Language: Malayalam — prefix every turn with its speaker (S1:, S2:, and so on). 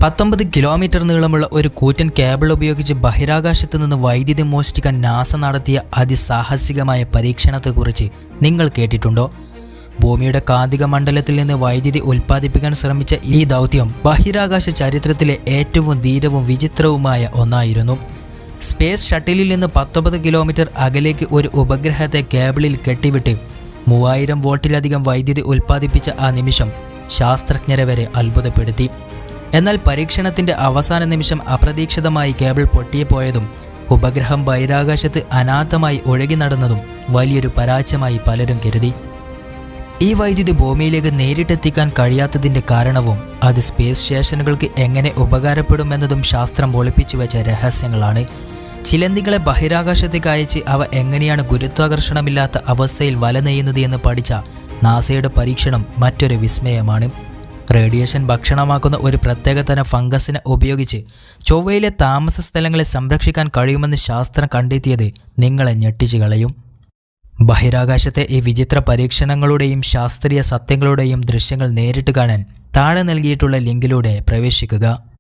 S1: 19 കിലോമീറ്റർ നീളമുള്ള ഒരു കൂറ്റൻ കേബിൾ ഉപയോഗിച്ച് ബഹിരാകാശത്ത് നിന്ന് വൈദ്യുതി മോഷ്ടിക്കാൻ നാസ നടത്തിയ അതിസാഹസികമായ പരീക്ഷണത്തെക്കുറിച്ച് നിങ്ങൾ കേട്ടിട്ടുണ്ടോ? ഭൂമിയുടെ കാന്തിക മണ്ഡലത്തിൽ നിന്ന് വൈദ്യുതി ഉൽപ്പാദിപ്പിക്കാൻ ശ്രമിച്ച ഈ ദൗത്യം ബഹിരാകാശ ചരിത്രത്തിലെ ഏറ്റവും ധീരവും വിചിത്രവുമായ ഒന്നായിരുന്നു. സ്പേസ് ഷട്ടിലിൽ നിന്ന് 19 കിലോമീറ്റർ അകലേക്ക് ഒരു ഉപഗ്രഹത്തെ കേബിളിൽ കെട്ടിവിട്ട് 3000 വോൾട്ടിലധികം വൈദ്യുതി ഉൽപ്പാദിപ്പിച്ച ആ നിമിഷം ശാസ്ത്രജ്ഞരെ വരെ അത്ഭുതപ്പെടുത്തി. എന്നാൽ പരീക്ഷണത്തിന്റെ അവസാന നിമിഷം അപ്രതീക്ഷിതമായി കേബിൾ പൊട്ടിപ്പോയതും ഉപഗ്രഹം ബഹിരാകാശത്ത് അനാഥമായി ഒഴുകി നടന്നതും വലിയൊരു പരാജയമായി പലരും കരുതി. ഈ വൈദ്യുതി ഭൂമിയിലേക്ക് നേരിട്ടെത്തിക്കാൻ കഴിയാത്തതിന്റെ കാരണവും അത് സ്പേസ് സ്റ്റേഷനുകൾക്ക് എങ്ങനെ ഉപകാരപ്പെടുമെന്നതും ശാസ്ത്രം ഒളിപ്പിച്ചു വെച്ച രഹസ്യങ്ങളാണ്. ചിലന്തികളെ ബഹിരാകാശത്തേക്ക് അയച്ച് അവ എങ്ങനെയാണ് ഗുരുത്വാകർഷണമില്ലാത്ത അവസ്ഥയിൽ വല നെയ്യുന്നത് എന്ന് പഠിച്ച നാസയുടെ പരീക്ഷണം മറ്റൊരു വിസ്മയമാണ്. റേഡിയേഷൻ ഭക്ഷണമാക്കുന്ന ഒരു പ്രത്യേകതരം ഫംഗസിനെ ഉപയോഗിച്ച് ചൊവ്വയിലെ താമസ സ്ഥലങ്ങളെ സംരക്ഷിക്കാൻ കഴിയുമെന്ന് ശാസ്ത്രം കണ്ടെത്തിയത് നിങ്ങളെ ഞെട്ടിച്ചു കളയും. ബഹിരാകാശത്തെ ഈ വിചിത്ര പരീക്ഷണങ്ങളുടെയും ശാസ്ത്രീയ സത്യങ്ങളുടെയും ദൃശ്യങ്ങൾ നേരിട്ട് കാണാൻ താഴെ നൽകിയിട്ടുള്ള ലിങ്കിലൂടെ പ്രവേശിക്കുക.